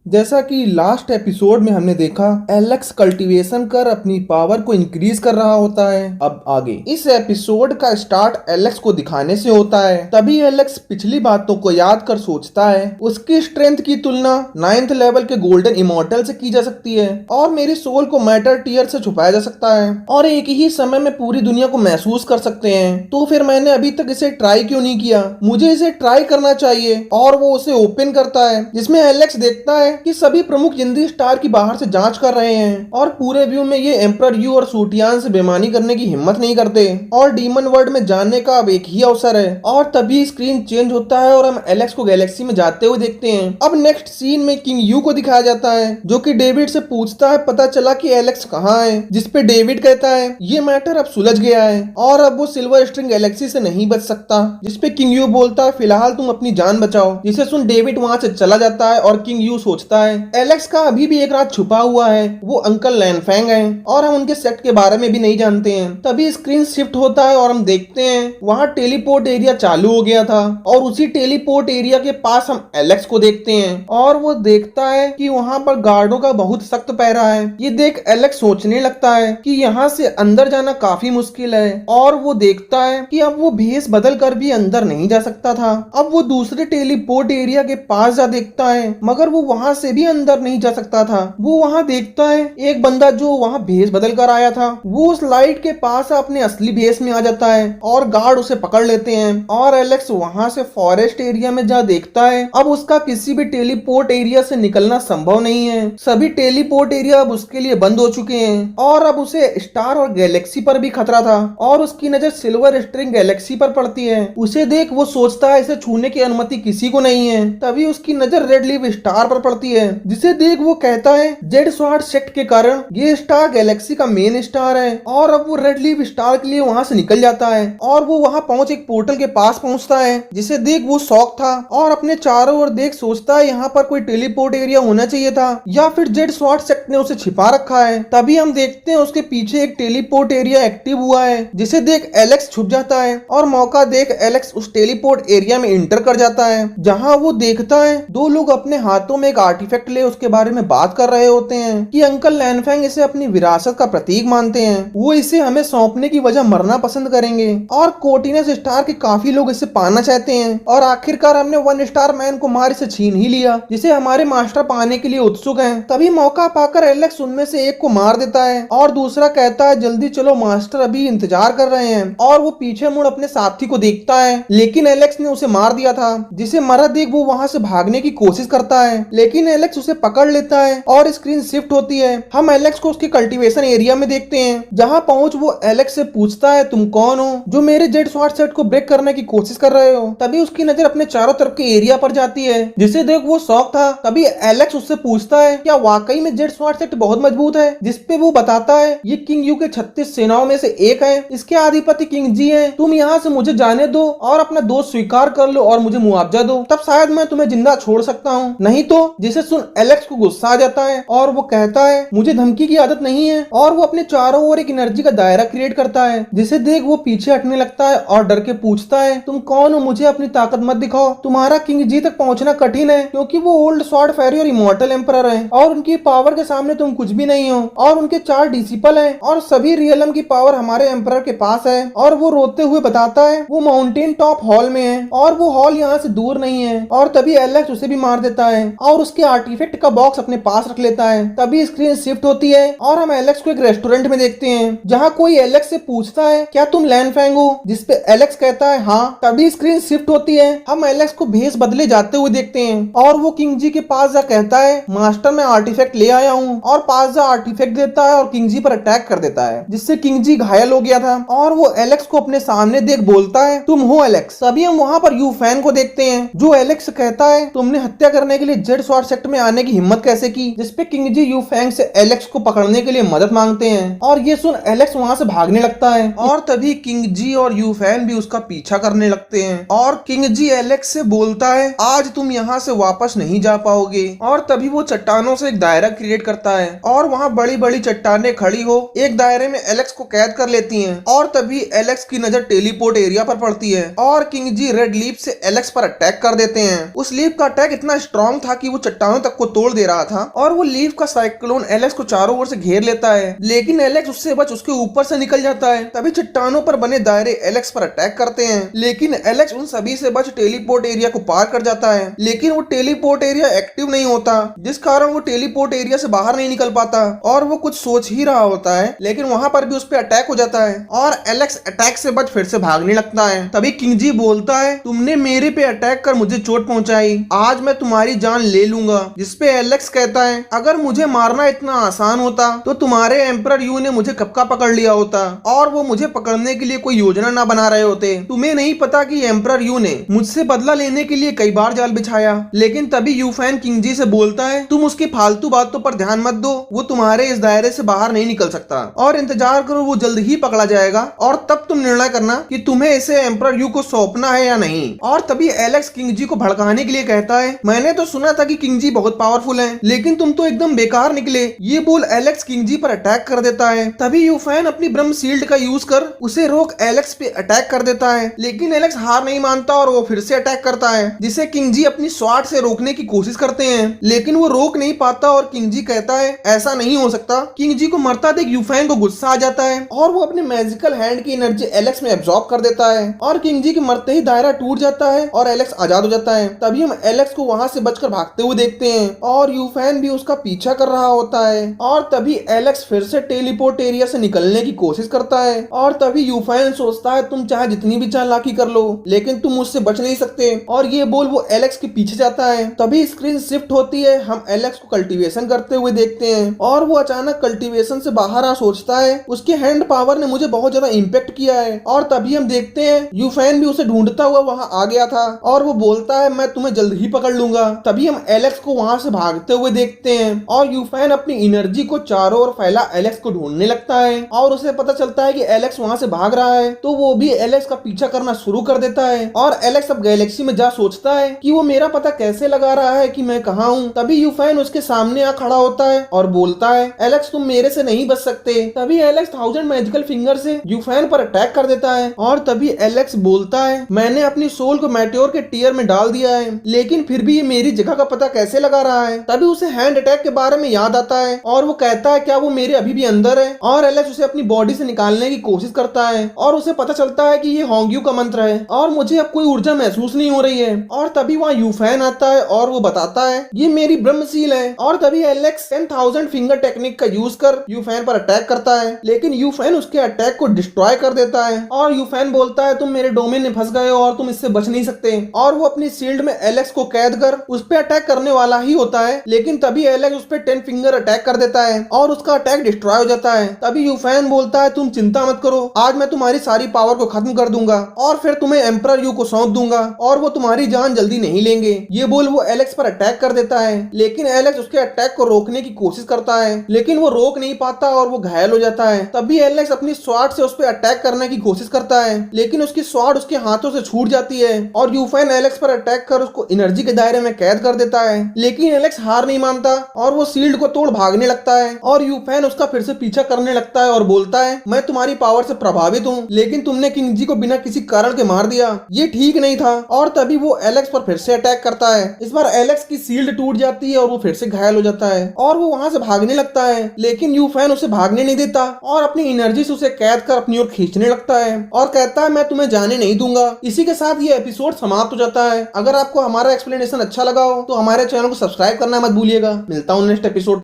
जैसा कि last episode में हमने देखा, एलेक्स कल्टीवेशन कर अपनी पावर को इंक्रीज कर रहा होता है। अब आगे इस एपिसोड का स्टार्ट एलेक्स को दिखाने से होता है। तभी एलेक्स पिछली बातों को याद कर सोचता है उसकी स्ट्रेंथ की तुलना 9th लेवल के गोल्डन इमोर्टल से की जा सकती है और मेरी सोल को मैटर टीयर से छुपाया जा सकता है और एक ही समय में पूरी दुनिया को महसूस कर सकते हैं। तो फिर मैंने अभी तक इसे ट्राई क्यों नहीं किया? मुझे इसे ट्राई करना चाहिए। और वो उसे ओपन करता है जिसमें एलेक्स देखता है कि सभी प्रमुख जिंदी स्टार की बाहर से जांच कर रहे हैं और पूरे व्यू में ये एम्पर यू और सूटियान से बेईमानी करने की हिम्मत नहीं करते और डीमन वर्ल्ड में जानने का अब एक ही अवसर है। और तभी स्क्रीन चेंज होता है और हम एलेक्स को गैलेक्सी में जाते हुए देखते हैं। अब नेक्स्ट सीन में किंग यू को दिखाया जाता है जो कि डेविड से पूछता है पता चला कि एलेक्स कहाँ है, जिसपे डेविड कहता है ये मैटर अब सुलझ गया है और अब वो सिल्वर स्ट्रिंग गैलेक्सी से नहीं बच सकता, जिसपे किंग यू बोलता है फिलहाल तुम अपनी जान बचाओ, जिसे सुन डेविड वहां से चला जाता है और किंग यू सोचता है एलेक्स का अभी भी एक रात छुपा हुआ है, वो अंकल लैनफैंग है और हम उनके सेट के बारे में भी नहीं जानते हैं। तभी स्क्रीन शिफ्ट होता है और हम देखते हैं वहां टेलीपोर्ट एरिया चालू हो गया था और उसी टेलीपोर्ट एरिया के पास हम एलेक्स को देखते हैं और वो देखता है कि वहां पर गार्डों का बहुत सख्त पहरा है। ये देख एलेक्स सोचने लगता है कि यहाँ से अंदर जाना काफी मुश्किल है और वो देखता है कि अब वो भेस बदल कर भी अंदर नहीं जा सकता था। अब वो दूसरे टेलीपोर्ट एरिया के पास जा देखता है मगर वो वहां से भी अंदर नहीं जा सकता था। वो वहां देखता है एक बंदा जो वहां भेस बदल कर आया था वो उस लाइट के पास अपने असली भेस में आ जाता है और गार्ड उसे पकड़ लेते हैं और एलेक्स वहां से फॉरेस्ट एरिया में जा देखता है अब उसका किसी भी टेलीपोर्ट एरिया से निकलना संभव नहीं है। सभी टेलीपोर्ट एरिया अब उसके लिए बंद हो चुके हैं और अब उसे स्टार और गैलेक्सी पर भी खतरा था और उसकी नजर सिल्वर स्ट्रिंग गैलेक्सी पर पड़ती है। उसे देख वो सोचता है इसे छूने की अनुमति किसी को नहीं है। तभी उसकी नजर रेड लीफ स्टार पर पड़ती है जिसे देख वो कहता है जेड स्वार्ड सेक्ट के कारण ये स्टार गैलेक्सी का मेन स्टार है और अब वो रेड लीफ स्टार के लिए वहां से निकल जाता है और वो वहां पहुंच एक पोर्टल के पास पहुंचता है जिसे देख वो शॉक था और अपने चारों ओर देख सोचता है यहाँ पर कोई टेलीपोर्ट एरिया होना चाहिए था या फिर जेड स्वार्ड सेक्ट ने उसे छिपा रखा है। तभी हम देखते हैं उसके पीछे एक टेलीपोर्ट एरिया एक्टिव हुआ है जिसे देख एलेक्स छुप जाता है और मौका देख एलेक्स उस टेलीपोर्ट एरिया में इंटर कर जाता है जहाँ वो देखता है दो लोग अपने हाथों में एक आर्टिफैक्ट ले उसके बारे में बात कर रहे होते हैं कि अंकल लैनफैंग इसे अपनी विरासत का प्रतीक मानते हैं, वो इसे हमें सौंपने की वजह मरना पसंद करेंगे और कोटिनस स्टार के काफी लोग इसे पाना चाहते हैं और आखिरकार हमने 1 स्टार मैन को मार इसे छीन ही लिया जिसे हमारे मास्टर पाने के लिए उत्सुक हैं। तभी मौका पाकर एलेक्स उनमें से एक को मार देता है और दूसरा कहता है जल्दी चलो मास्टर अभी इंतजार कर रहे हैं और वो पीछे मुड़ अपने साथी को देखता है लेकिन एलेक्स ने उसे मार दिया था जिसे मरा देख वो वहां से भागने की कोशिश करता है लेकिन एलेक्स उसे पकड़ लेता है और स्क्रीन शिफ्ट होती है। हम एलेक्स को उसके कल्टीवेशन एरिया में देखते हैं जहां पहुंच वो एलेक्स से पूछता है तुम कौन हो जो मेरे जेड स्वार्ड सेट को ब्रेक करने की कोशिश कर रहे हो। तभी उसकी नजर अपने चारों तरफ के एरिया पर जाती है जिसे देख वो शॉक था। तभी एलेक्स उससे पूछता है क्या वाकई में जेड स्वार्ड सेट बहुत मजबूत है, जिसपे वो बताता है ये किंग यू के 36 सेनाओं में से एक है, इसके अधिपति किंग जी है, तुम यहाँ से मुझे जाने दो और अपना दोस्त स्वीकार कर लो और मुझे मुआवजा दो, तब शायद मैं तुम्हें जिंदा छोड़ सकता हूँ, नहीं तो। जिसे सुन एलेक्स को गुस्सा आ जाता है और वो कहता है मुझे धमकी की आदत नहीं है और वो अपने चारों ओर एक एनर्जी का दायरा क्रिएट करता है जिसे देख वो पीछे हटने लगता है और डर के पूछता है तुम कौन हो, मुझे अपनी ताकत मत दिखाओ, तुम्हारा किंग जी तक पहुंचना कठिन है क्योंकि वो ओल्ड स्वॉर्ड फेरी और इमॉर्टल एम्परर है और उनकी पावर के सामने तुम कुछ भी नहीं हो और उनके 4 डिसिपल हैं और सभी रियलम की पावर हमारे एम्परर के पास है। और वो रोते हुए बताता है वो माउंटेन टॉप हॉल में है और वो हॉल यहाँ से दूर नहीं है और तभी एलेक्स उसे भी मार देता है और उसके आर्टिफैक्ट का बॉक्स अपने पास रख लेता है। तभी स्क्रीन शिफ्ट होती है और हम एलेक्स को एक रेस्टोरेंट में देखते हैं जहाँ कोई एलेक्स से पूछता है क्या तुम लैनफैंग हो, जिसपे एलेक्स कहता है हाँ। तभी स्क्रीन शिफ्ट होती है, हम एलेक्स को भेस बदले जाते हुए देखते हैं और वो किंग जी के पास जा कहता है मास्टर मैं आर्टिफैक्ट ले आया हूँ और पास जा आर्टिफैक्ट देता है और किंग जी पर अटैक कर देता है जिससे किंग जी घायल हो गया था और वो एलेक्स को अपने सामने देख बोलता है तुम हो एलेक्स। तभी हम वहाँ पर यू फैन को देखते हैं जो एलेक्स कहता है तुमने हत्या करने के लिए जेड स्वार्ड सेक्ट में आने की हिम्मत कैसे की, जिसपे किंग जी यू फैंग से एलेक्स को पकड़ने के लिए मदद मांगते हैं और ये सुन एलेक्स वहाँ से भागने लगता है और तभी किंग जी और यू फैन भी उसका पीछा करने लगते हैं और किंग जी एलेक्स से बोलता है आज तुम यहाँ से वापस नहीं जा पाओगे और तभी वो चट्टानों से एक दायरा क्रिएट करता है और वहाँ बड़ी बड़ी चट्टानें खड़ी हो एक दायरे में एलेक्स को कैद कर लेती हैं और तभी एलेक्स की नजर टेलीपोर्ट एरिया पर पड़ती है और किंग जी रेड लीफ से एलेक्स पर अटैक कर देते हैं। उस लीफ का अटैक इतना स्ट्रॉन्ग था कि वो चट्टानों तक को तोड़ दे रहा था और वो लीफ का साइक्लोन एलेक्स को चारों ओर से घेर लेता है, लेकिन एलेक्स उससे बच उसके ऊपर से निकल जाता है। तभी चट्टानों पर बने दायरे एलेक्स पर अटैक करते हैं, लेकिन एलेक्स उन सभी से बच टेलीपोर्ट एरिया को पार कर जाता है, लेकिन वो टेलीपोर्ट एरिया एक्टिव नहीं होता, जिस कारण वो टेलीपोर्ट एरिया से बाहर नहीं निकल पाता और वो कुछ सोच ही रहा होता है, लेकिन वहां पर भी उस पर अटैक हो जाता है और एलेक्स अटैक से बच फिर से भागने लगता है। तभी किंगजी बोलता है, तुमने मेरे पे अटैक कर मुझे चोट पहुंचाई, आज मैं तुम्हारी जान ले लूंगा। जिसपे एलेक्स कहता है, अगर मुझे मारना इतना आसान होता तो तुम्हारे एम्परर यू ने मुझे कब का पकड़ लिया होता और वो मुझे पकड़ने के लिए कोई योजना ना बना रहे होते। तुम्हें नहीं पता कि एम्परर यू ने मुझसे बदला लेने के लिए कई बार जाल बिछाया। लेकिन तभी यूफैन किंगजी से बोलता है, तुम उसकी फालतू बातों पर ध्यान मत दो, वो तुम्हारे इस दायरे से बाहर नहीं निकल सकता और इंतजार करो, वो जल्द ही पकड़ा जाएगा और तब तुम निर्णय करना कि तुम्हें इसे एम्परर यू को सौंपना है या नहीं। और तभी एलेक्स किंगजी को भड़काने के लिए कहता है, मैंने तो सुना था कि किंगजी बहुत पावरफुल हैं, लेकिन तुम तो एकदम बेकार निकले। ये बोल एलेक्स किंगजी पर अटैक कर देता है। तभी यूफैन अपनी ब्रह्म शील्ड का यूज कर उसे रोक एलेक्स पे अटैक कर देता है, लेकिन एलेक्स हार नहीं मानता और वो फिर से अटैक करता है, जिसे किंगजी अपनी स्वार्ड से रोकने की कोशिश करते हैं, लेकिन वो रोक नहीं पाता और किंगजी कहता है, ऐसा नहीं हो सकता। किंगजी को मरता देख यूफैन को गुस्सा आ जाता है और वो अपने मैजिकल हैंड की एनर्जी एलेक्स में एब्जॉर्ब कर देता है और किंगजी के मरते ही दायरा टूट जाता है और एलेक्स आजाद हो जाता है। तभी हम एलेक्स को वहां से बचकर भागते हुए देखते हैं और यूफैन भी उसका पीछा कर रहा होता है और तभी एलेक्स फिर से टेलीपोर्ट एरिया से निकलने की कोशिश करता है और तभी यूफैन सोचता है, तुम चाहे जितनी भी चालाकी कर लो लेकिन तुम मुझसे बच नहीं सकते, और ये बोल वो एलेक्स के पीछे जाता है। तभी स्क्रीन शिफ्ट होती है, हम एलेक्स को कल्टीवेशन करते हुए देखते हैं और वो अचानक कल्टीवेशन से बाहर आ सोचता है, उसके हैंड पावर ने मुझे बहुत ज्यादा इम्पेक्ट किया है। और तभी हम देखते हैं यूफैन भी उसे ढूंढता हुआ वहां आ गया था और वो बोलता है, मैं तुम्हें जल्द ही पकड़ लूंगा। तभी हम एलेक्स को वहां से भागते हुए देखते हैं और यूफैन अपनी एनर्जी को चारों ओर फैला एलेक्स को ढूंढने लगता है और उसे पता चलता है कि एलेक्स वहां से भाग रहा है, तो वो भी एलेक्स का पीछा करना शुरू कर देता है और एलेक्स अब गैलेक्सी में जा सोचता है कि वो मेरा पता कैसे लगा रहा है कि मैं कहाँ हूँ। तभी यूफैन उसके सामने आ खड़ा होता है और बोलता है, एलेक्स तुम मेरे से नहीं बच सकते। तभी एलेक्स 1000 मैजिकल फिंगर से यूफैन पर अटैक कर देता है और तभी एलेक्स बोलता है, मैंने अपनी सोल को मेटेओर के टीयर में डाल दिया है, लेकिन फिर भी ये मेरी जगह का पता कैसे लगा रहा है। तभी उसे हैंड अटैक के बारे में याद आता है और वो कहता है, क्या वो मेरे अभी भी अंदर है, और एलेक्स उसे अपनी बॉडी से निकालने की कोशिश करता है और उसे पता चलता है कि ये होंग्यू का मंत्र है और मुझे अब कोई ऊर्जा महसूस नहीं हो रही है। और तभी वहाँ यूफैन आता है और वो बताता है, ये मेरी ब्रह्मशील है। और तभी एलेक्स 10,000 फिंगर टेक्निक का यूज कर यूफैन पर अटैक करता है, लेकिन यूफैन उसके अटैक को डिस्ट्रॉय कर देता है और यूफैन बोलता है, तुम मेरे डोमेन में फंस गए हो और तुम इससे बच नहीं सकते। और वो अपनी शील्ड में एलेक्स को कैद कर उस पर अटैक करने वाला ही होता है, लेकिन तभी एलेक्स उस पर 10 फिंगर अटैक कर देता है और उसका अटैक डिस्ट्रॉय हो जाता है। तभी यूफैन बोलता है, तुम चिंता मत करो, आज मैं तुम्हारी सारी पावर को खत्म कर दूंगा और फिर तुम्हें एम्परर यू को सौंप दूंगा और वो तुम्हारी जान जल्दी नहीं लेंगे। ये बोल वो एलेक्स पर अटैक कर देता है, लेकिन एलेक्स उसके अटैक को रोकने की कोशिश करता है, लेकिन वो रोक नहीं पाता और वो घायल हो जाता है। तभी एलेक्स अपनी स्वार्ड से उस पर अटैक करने की कोशिश करता है, लेकिन उसकी स्वार्ड उसके हाथों से छूट जाती है और यूफैन एलेक्स पर अटैक कर उसको एनर्जी के दायरे में कैद कर देता है, लेकिन एलेक्स हार नहीं मानता और वो शील्ड को तोड़ भागने लगता है और यूफैन उसका फिर से पीछा करने लगता है और बोलता है, मैं तुम्हारी पावर से प्रभावित हूँ, लेकिन तुमने किंगजी को बिना किसी कारण के मार दिया, ये ठीक नहीं था। और तभी वो एलेक्स पर फिर से अटैक करता है। इस बार एलेक्स की शील्ड टूट जाती है और वो फिर से घायल हो जाता है और वो वहां से भागने लगता है, लेकिन यूफैन उसे भागने नहीं देता और अपनी एनर्जी से उसे कैद कर अपनी ओर खींचने लगता है और कहता है, मैं तुम्हें जाने नहीं दूंगा। इसी के साथ ये एपिसोड समाप्त हो जाता है। अगर आपको हमारा एक्सप्लेनेशन अच्छा लगा हो तो हमारे चैनल को सब्सक्राइब करना मत भूलिएगा। मिलता हूँ नेक्स्ट एपिसोड।